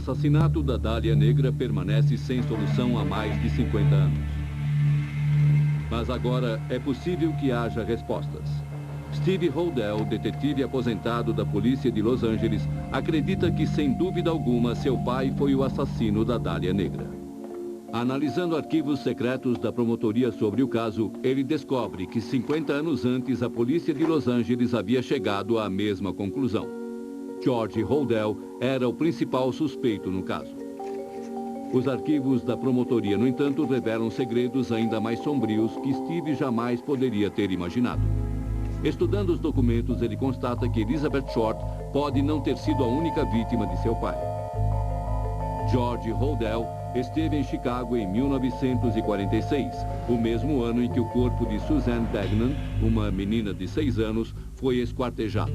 assassinato da Dália Negra permanece sem solução há mais de 50 anos. Mas agora é possível que haja respostas. Steve Holdell, detetive aposentado da polícia de Los Angeles, acredita que, sem dúvida alguma, seu pai foi o assassino da Dália Negra. Analisando arquivos secretos da promotoria sobre o caso, ele descobre que 50 anos antes a polícia de Los Angeles havia chegado à mesma conclusão. George Holdell era o principal suspeito no caso. Os arquivos da promotoria, no entanto, revelam segredos ainda mais sombrios que Steve jamais poderia ter imaginado. Estudando os documentos, ele constata que Elizabeth Short pode não ter sido a única vítima de seu pai. George Holdell esteve em Chicago em 1946, o mesmo ano em que o corpo de Suzanne Degnan, uma menina de 6 anos, foi esquartejado.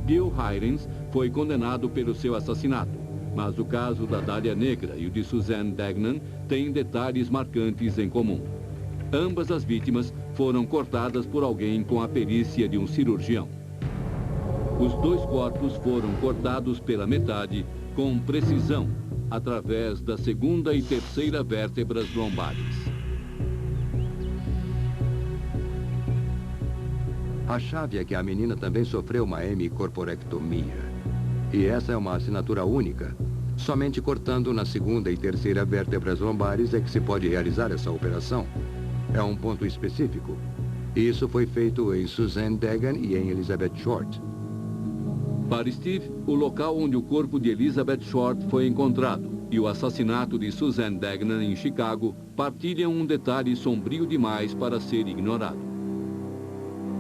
Bill Heirens foi condenado pelo seu assassinato, mas o caso da Dália Negra e o de Suzanne Degnan têm detalhes marcantes em comum. Ambas as vítimas foram cortadas por alguém com a perícia de um cirurgião. Os dois corpos foram cortados pela metade com precisão, através da segunda e terceira vértebras lombares. A chave é que a menina também sofreu uma hemicorporectomia. E essa é uma assinatura única. Somente cortando na segunda e terceira vértebras lombares é que se pode realizar essa operação. É um ponto específico. Isso foi feito em Suzanne Degnan e em Elizabeth Short. Para Steve, o local onde o corpo de Elizabeth Short foi encontrado e o assassinato de Suzanne Degnan em Chicago partilham um detalhe sombrio demais para ser ignorado.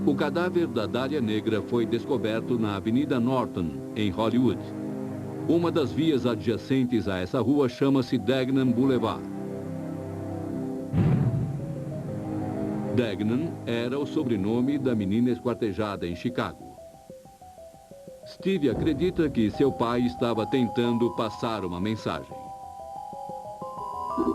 O cadáver da Dália Negra foi descoberto na Avenida Norton, em Hollywood. Uma das vias adjacentes a essa rua chama-se Degnan Boulevard. Degnan era o sobrenome da menina esquartejada em Chicago. Steve acredita que seu pai estava tentando passar uma mensagem.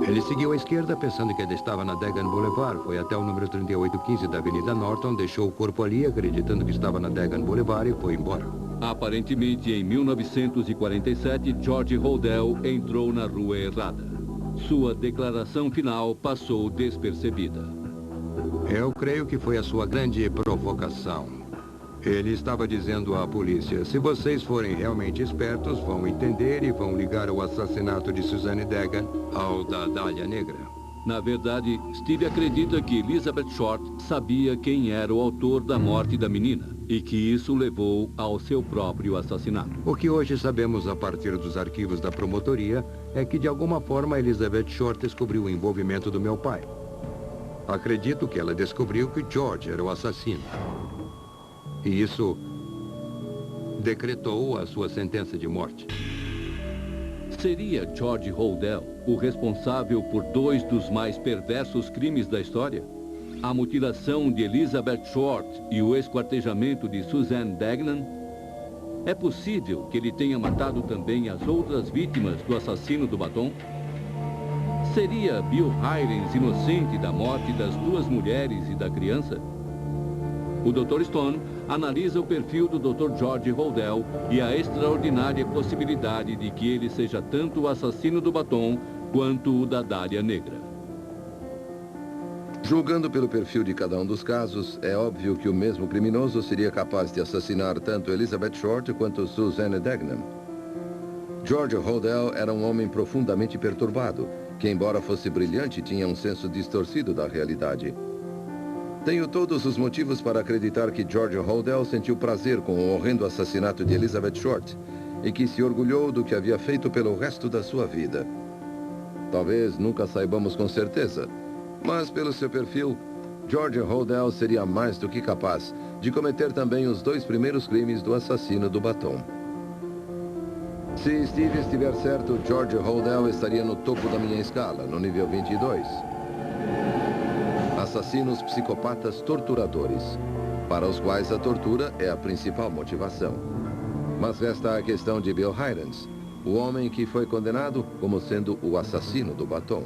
Ele seguiu à esquerda pensando que ele estava na Degnan Boulevard. Foi até o número 3815 da Avenida Norton, deixou o corpo ali acreditando que estava na Degnan Boulevard e foi embora. Aparentemente, em 1947, George Holdell entrou na rua errada. Sua declaração final passou despercebida. Eu creio que foi a sua grande provocação. Ele estava dizendo à polícia, se vocês forem realmente espertos, vão entender e vão ligar o assassinato de Suzanne Degnan ao da Dália Negra. Na verdade, Steve acredita que Elizabeth Short sabia quem era o autor da morte da menina e que isso levou ao seu próprio assassinato. O que hoje sabemos a partir dos arquivos da promotoria é que, de alguma forma, Elizabeth Short descobriu o envolvimento do meu pai. Acredito que ela descobriu que George era o assassino. E isso decretou a sua sentença de morte. Seria George Holdell o responsável por 2 dos mais perversos crimes da história? A mutilação de Elizabeth Short e o esquartejamento de Suzanne Degnan? É possível que ele tenha matado também as outras vítimas do assassino do batom? Seria Bill Heirens inocente da morte das 2 mulheres e da criança? O Dr. Stone analisa o perfil do Dr. George Holdell e a extraordinária possibilidade de que ele seja tanto o assassino do batom quanto o da Dália Negra. Julgando pelo perfil de cada um dos casos, é óbvio que o mesmo criminoso seria capaz de assassinar tanto Elizabeth Short quanto Suzanne Degnan. George Holdell era um homem profundamente perturbado, que, embora fosse brilhante, tinha um senso distorcido da realidade. Tenho todos os motivos para acreditar que George Holdell sentiu prazer com o horrendo assassinato de Elizabeth Short e que se orgulhou do que havia feito pelo resto da sua vida. Talvez nunca saibamos com certeza, mas pelo seu perfil, George Holdell seria mais do que capaz de cometer também os 2 primeiros crimes do assassino do batom. Se Steve estiver certo, George Holdell estaria no topo da minha escala, no nível 22. Assassinos psicopatas torturadores, para os quais a tortura é a principal motivação. Mas resta a questão de Bill Heirens, o homem que foi condenado como sendo o assassino do batom.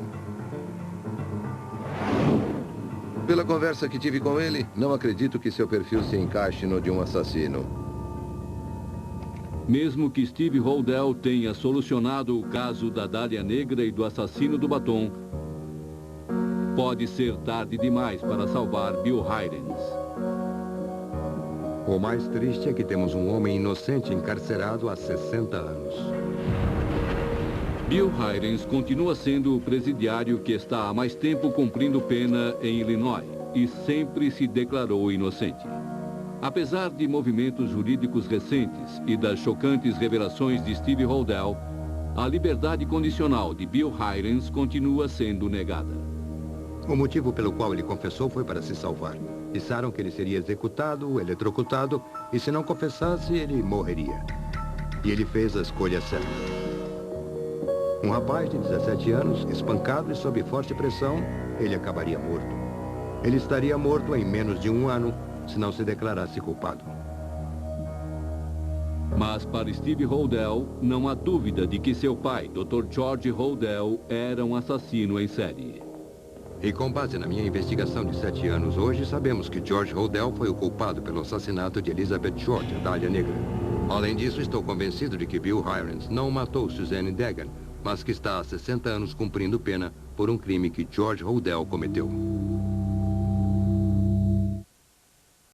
Pela conversa que tive com ele, não acredito que seu perfil se encaixe no de um assassino. Mesmo que Steve Holdell tenha solucionado o caso da Dália Negra e do assassino do batom, pode ser tarde demais para salvar Bill Heirens. O mais triste é que temos um homem inocente encarcerado há 60 anos. Bill Heirens continua sendo o presidiário que está há mais tempo cumprindo pena em Illinois e sempre se declarou inocente. Apesar de movimentos jurídicos recentes e das chocantes revelações de Steve Holdell, a liberdade condicional de Bill Heirens continua sendo negada. O motivo pelo qual ele confessou foi para se salvar. Disseram que ele seria executado, eletrocutado, e se não confessasse, ele morreria. E ele fez a escolha certa. Um rapaz de 17 anos, espancado e sob forte pressão, ele acabaria morto. Ele estaria morto em menos de 1 ano, se não se declarasse culpado. Mas para Steve Holdell, não há dúvida de que seu pai, Dr. George Holdell, era um assassino em série. E com base na minha investigação de 7 anos, hoje sabemos que George Holdell foi o culpado pelo assassinato de Elizabeth Short, a Dália Negra. Além disso, estou convencido de que Bill Heirens não matou Suzanne Degan, mas que está há 60 anos cumprindo pena por um crime que George Holdell cometeu.